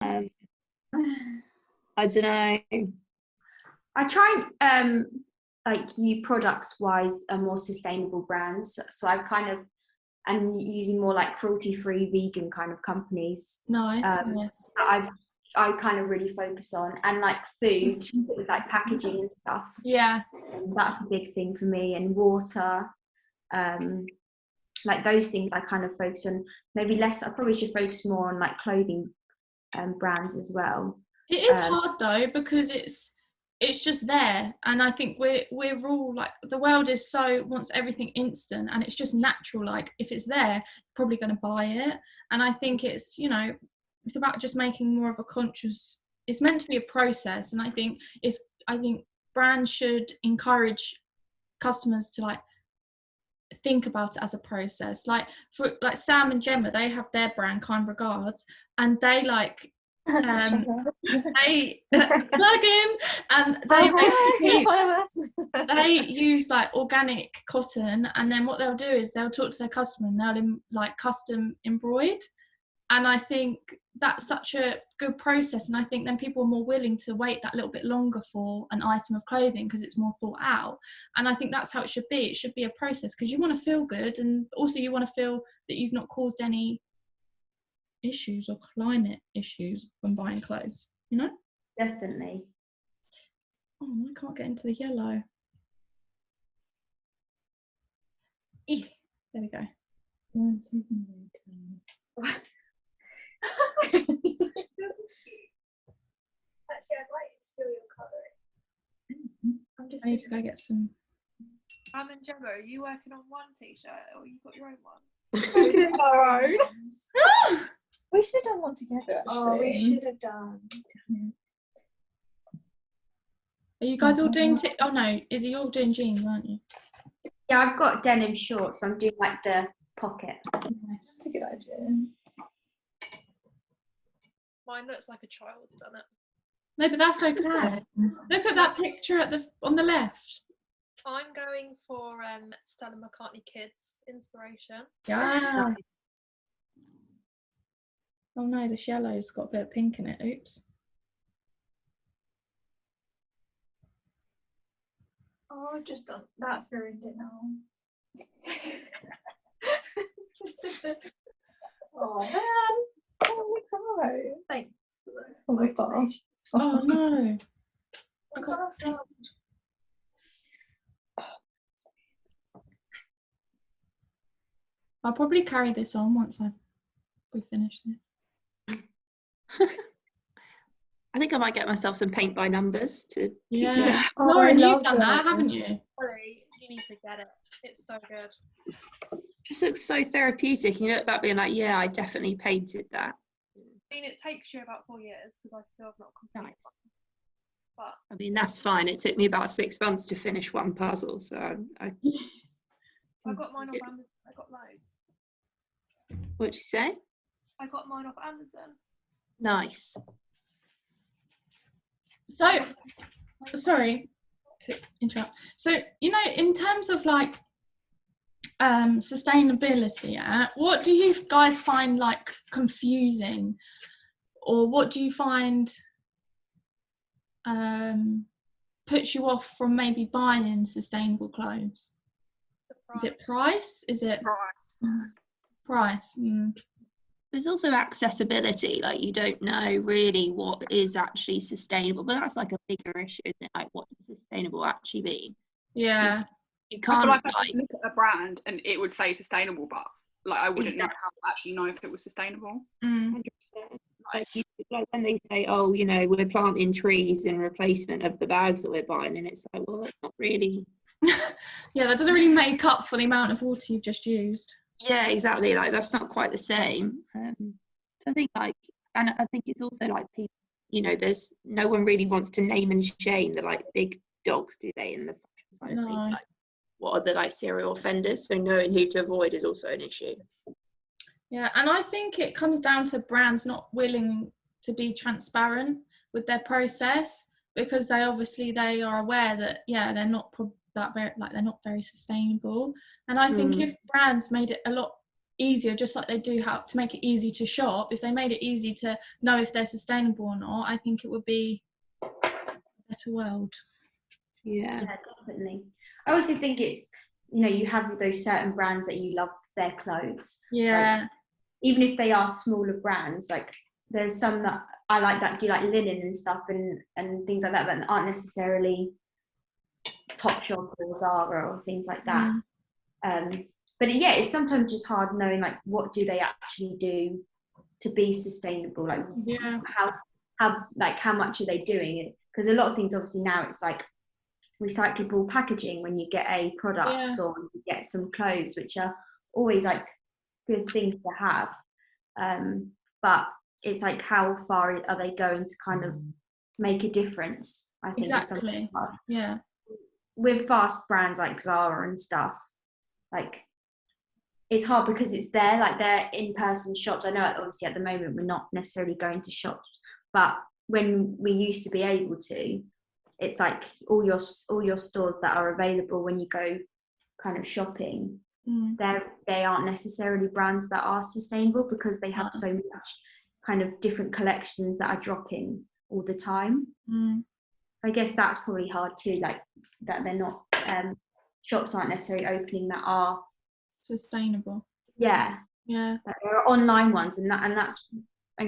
I don't know. I try like you products wise are more sustainable brands. So I've kind of and using more like cruelty-free vegan kind of companies. Nice. I kind of really focus on, and like food with like packaging and stuff. Yeah. And that's a big thing for me, and water. Like those things I kind of focus on. Maybe less, I probably should focus more on like clothing brands as well. It is hard though, because it's just there, and I think we're all like, the world is so wants everything instant, and it's just natural, like if it's there, probably going to buy it. And I think it's, you know, it's about just making more of a conscious, it's meant to be a process, and I think brands should encourage customers to like think about it as a process. Like for like Sam and Gemma, they have their brand Kind Regards, and they like they plug in, and they basically they use like organic cotton, and then what they'll do is they'll talk to their customer and they'll like custom embroider. And I think that's such a good process, and I think then people are more willing to wait that little bit longer for an item of clothing because it's more thought out. And I think that's how it should be. It should be a process, because you want to feel good, and also you want to feel that you've not caused any issues or climate issues when buying clothes, you know? Definitely. Oh, I can't get into the yellow. There we go. 1 second later. Actually, I'd like to steal your colour. I need to go get some. And Gemma, are you working on one t-shirt, or you got your own one? We did our own. We should have done one together, actually. Oh, we should have done. Are you guys all doing? Oh no, Izzy, you're doing jeans, aren't you? Yeah, I've got denim shorts, so I'm doing like the pocket. Nice. That's a good idea. Mine looks like a child's done it. No, but that's okay. Look at that picture on the left. I'm going for Stella McCartney Kids inspiration. Yeah. Oh no, the yellow's got a bit of pink in it. Oops. Oh, I've just done. That's ruined it now. Oh man. Oh, it's alright. Thanks. Oh my gosh. Oh no. I got I'll probably carry this on once we finish this. I think I might get myself some paint by numbers to Yeah. Oh, Lauren, I you've love done that, those. haven't you? Sorry, you need to get it. It's so good. just looks so therapeutic. You look back being like, yeah, I definitely painted that. I mean, it takes you about 4 years because I still have not completed one. But I mean, that's fine. It took me about 6 months to finish one puzzle, so I got mine off Amazon. I got loads. What'd you say? I got mine off Amazon. Nice. So, sorry to interrupt. So, you know, in terms of like sustainability, what do you guys find like confusing, or what do you find puts you off from maybe buying sustainable clothes? Is it price? Is it price? There's also accessibility. Like, you don't know really what is actually sustainable, but that's like a bigger issue, isn't it? Like, what does sustainable actually mean? Yeah. You I can't feel like I just look at a brand and it would say sustainable, but like I wouldn't know Exactly. how to actually know if it was sustainable. 100%. Like when they say, oh, you know, we're planting trees in replacement of the bags that we're buying, and it's like, well, that's not really. Yeah, that doesn't really make up for the amount of water you've just used. Yeah, exactly. Like, that's not quite the same. So I think and I think it's also like people, you know, there's no one really wants to name and shame the like big dogs, do they, in the fashion side of things? Like, what are the like serial offenders? So knowing who to avoid is also an issue. Yeah, and I think it comes down to brands not willing to be transparent with their process, because they are aware that they're not they're not very sustainable. And I think if brands made it a lot easier, just like they do how to make it easy to shop. If they made it easy to know if they're sustainable or not, I think it would be a better world. Yeah. Yeah, definitely. I also think it's, you know, you have those certain brands that you love their clothes. Yeah. Like, even if they are smaller brands, like there's some that I like that do like linen and stuff and things like that aren't necessarily Topshop or Zara or things like that. But yeah, it's sometimes just hard knowing like what do they actually do to be sustainable, like how much are they doing it? Because a lot of things obviously now it's like recyclable packaging when you get a product or you get some clothes, which are always like good things to have, but it's like how far are they going to kind of make a difference? I think exactly. With fast brands like Zara and stuff, like it's hard because it's there, like they're in-person shops. I know obviously at the moment we're not necessarily going to shops, but when we used to be able to, it's like all your stores that are available when you go kind of shopping, they aren't necessarily brands that are sustainable because they have so much kind of different collections that are dropping all the time. I guess that's probably hard too, like that they're not shops aren't necessarily opening that are sustainable. Like there are online ones and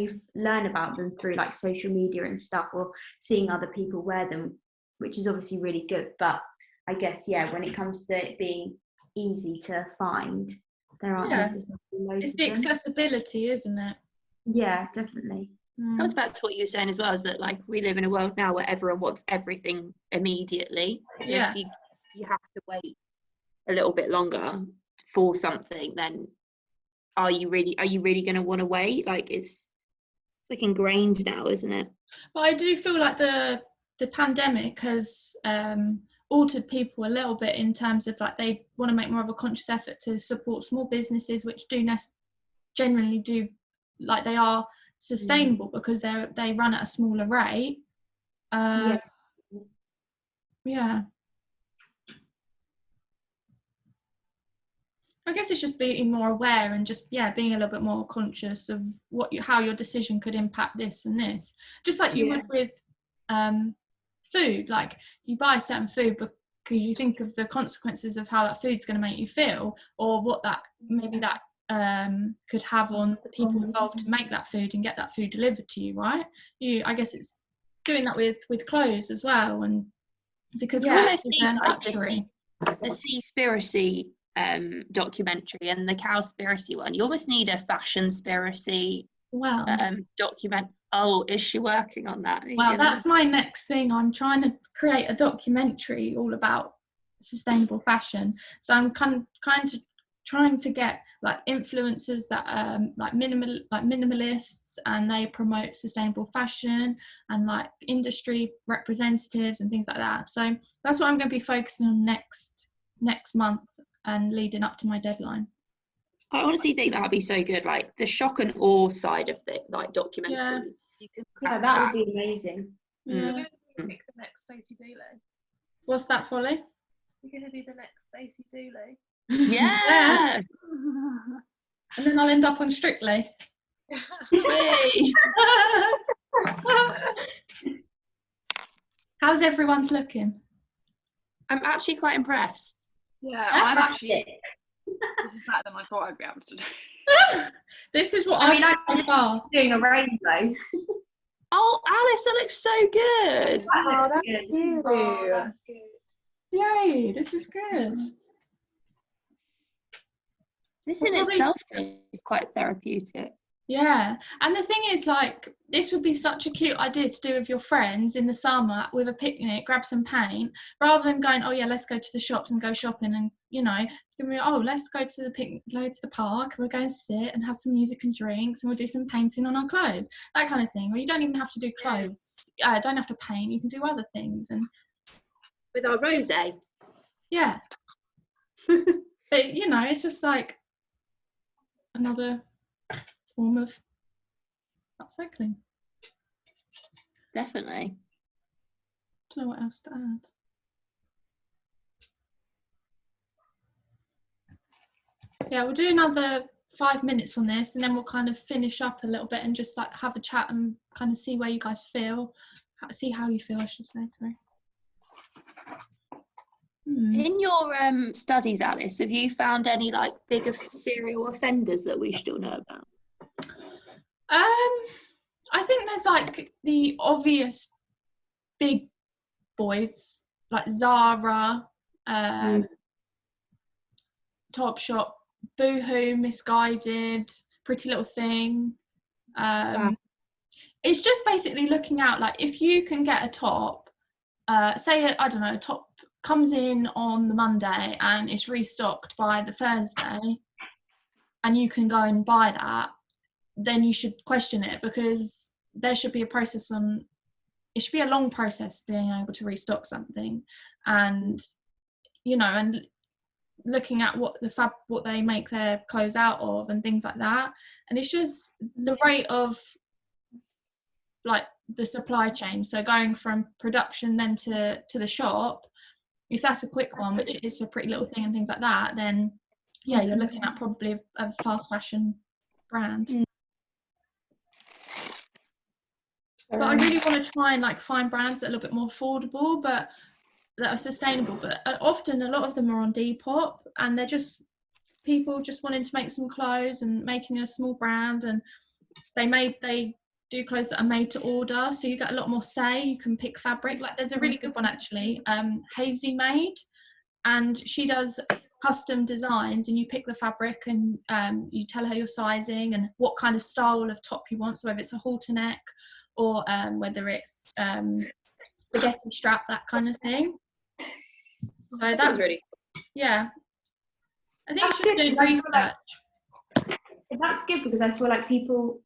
you learn about them through like social media and stuff, or seeing other people wear them, which is obviously really good. But I guess when it comes to it being easy to find, there aren't necessarily loads it's of the them. accessibility, isn't it? Yeah, definitely. Comes back to what you were saying as well, is that like we live in a world now where everyone wants everything immediately. So if you have to wait a little bit longer for something, then are you really going to want to wait? Like it's like ingrained now, isn't it? But I do feel like the pandemic has altered people a little bit in terms of like they want to make more of a conscious effort to support small businesses, which do generally do, like they are sustainable because they run at a smaller rate. I guess it's just being more aware and just being a little bit more conscious of how your decision could impact this and this, just like you would with food. Like you buy certain food because you think of the consequences of how that food's going to make you feel, or what that maybe that could have on the people involved to make that food and get that food delivered to you, right? I guess it's doing that with clothes as well, and because you almost need like luxury. The Seaspiracy documentary and the Cowspiracy one. You almost need a fashion-spiracy document. Oh, is she working on that? Well, that's my next thing. I'm trying to create a documentary all about sustainable fashion. So I'm kind of trying to get like influencers that like minimalists, and they promote sustainable fashion, and like industry representatives and things like that. So that's what I'm going to be focusing on next month and leading up to my deadline. I honestly think that would be so good, like the shock and awe side of the like documentaries. That would be amazing. We're going to pick the next Stacey Dooley. What's that, Folly? We're going to be the next Stacey Dooley. Yeah. And then I'll end up on Strictly. How's everyone's looking? I'm actually quite impressed. Yeah, I'm actually. This is better than I thought I'd be able to do. This is what I'm doing a rainbow. Oh, Alice, that looks so good. Oh, that's cute. Oh, that's good. Yay, this is good. This in itself is quite therapeutic. Yeah, and the thing is, like, this would be such a cute idea to do with your friends in the summer with a picnic, grab some paint, rather than going, oh yeah, let's go to the shops and go shopping, and let's go to the park, we'll go and sit and have some music and drinks, and we'll do some painting on our clothes, that kind of thing. Or you don't even have to do clothes, don't have to paint, you can do other things. And with our rosé. Yeah. But it's just like another form of upcycling. Definitely. Don't know what else to add. Yeah, we'll do another 5 minutes on this, and then we'll kind of finish up a little bit and just like have a chat and kind of see where you guys feel, see how you feel, I should say. Sorry. In your studies, Alice, have you found any like bigger serial offenders that we should all know about? I think there's like the obvious big boys like Zara, Topshop, Boohoo, Missguided, Pretty Little Thing. It's just basically looking out, like if you can get a top, say, I don't know, a top comes in on the Monday and it's restocked by the Thursday, and you can go and buy that, then you should question it, because there should be a process on, it should be a long process being able to restock something, and you know, and looking at what they make their clothes out of and things like that. And it's just the rate of like the supply chain, so going from production then to the shop, if that's a quick one, which it is for Pretty Little Thing and things like that, then yeah, you're looking at probably a fast fashion brand. But I really want to try and like find brands that are a little bit more affordable, but that are sustainable. But often a lot of them are on Depop, and they're just people just wanting to make some clothes and making a small brand, and they do clothes that are made to order, so you get a lot more say. You can pick fabric. Like there's a really good one actually, Hazy Made, and she does custom designs, and you pick the fabric and you tell her your sizing and what kind of style of top you want, so whether it's a halter neck or whether it's spaghetti strap, that kind of thing. So that's really cool. Yeah, I think it's just doing research. That's good, because I feel like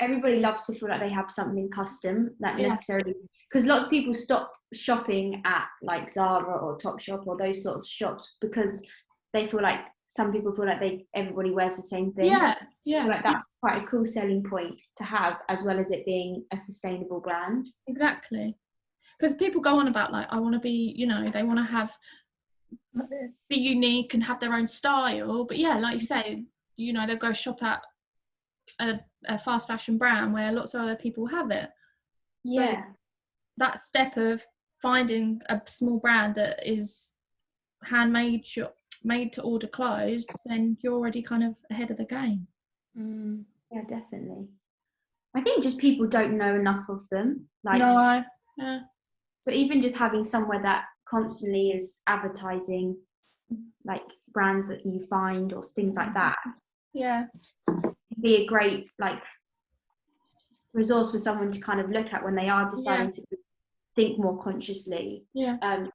everybody loves to feel like they have something custom, that necessarily, because lots of people stop shopping at like Zara or Topshop or those sort of shops because they feel like, some people feel like everybody wears the same thing. Yeah. I feel like that's quite a cool selling point to have, as well as it being a sustainable brand. Exactly, because people go on about like, I want to be, you know, they want to be unique and have their own style, but yeah, like you say, you know, they'll go shop at a fast fashion brand where lots of other people have it. So that step of finding a small brand that is handmade, made to order clothes, then you're already kind of ahead of the game. Yeah, definitely. I think just people don't know enough of them. Like, so even just having somewhere that constantly is advertising like brands that you find or things like that, be a great like resource for someone to kind of look at when they are deciding to think more consciously, and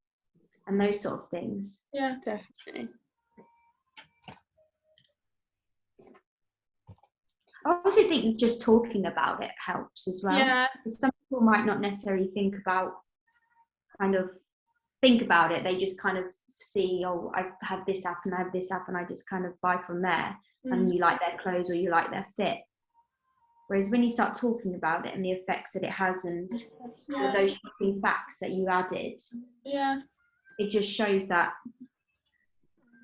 those sort of things. Yeah, definitely. I also think just talking about it helps as well. Yeah, some people might not necessarily think about it. They just kind of see, oh, I have this app and I have this app, and I just kind of buy from there. And you like their clothes or you like their fit. Whereas when you start talking about it and the effects that it has, and those shocking facts that you added, it just shows that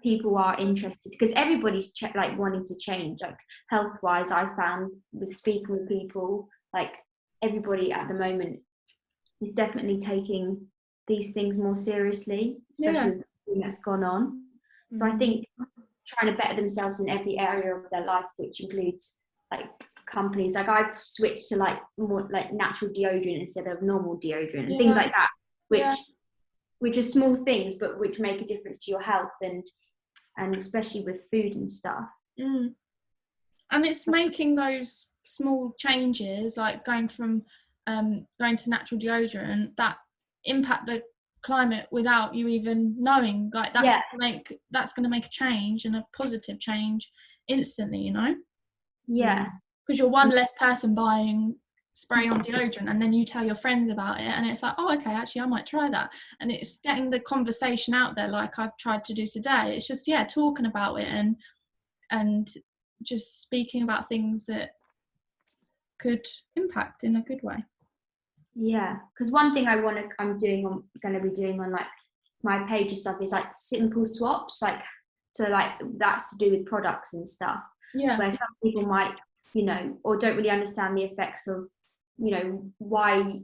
people are interested, because everybody's like wanting to change. Like health-wise, I found with speaking with people, like everybody at the moment is definitely taking these things more seriously, especially with everything that's gone on. So I think trying to better themselves in every area of their life, which includes like companies, like I've switched to like more like natural deodorant instead of normal deodorant and things like that, which are small things but which make a difference to your health, and especially with food and stuff. And it's making those small changes, like going from going to natural deodorant, that impact the climate without you even knowing. Like that's going to make a change, and a positive change instantly, you know. Because you're one less person buying spray on deodorant, and then you tell your friends about it, and it's like, oh, okay, actually I might try that. And it's getting the conversation out there, like I've tried to do today. It's just talking about it and just speaking about things that could impact in a good way. Because one thing I'm going to be doing on like my page and stuff is like simple swaps, like, so like that's to do with products and stuff. Yeah. where some people might, you know, or don't really understand the effects of, you know, why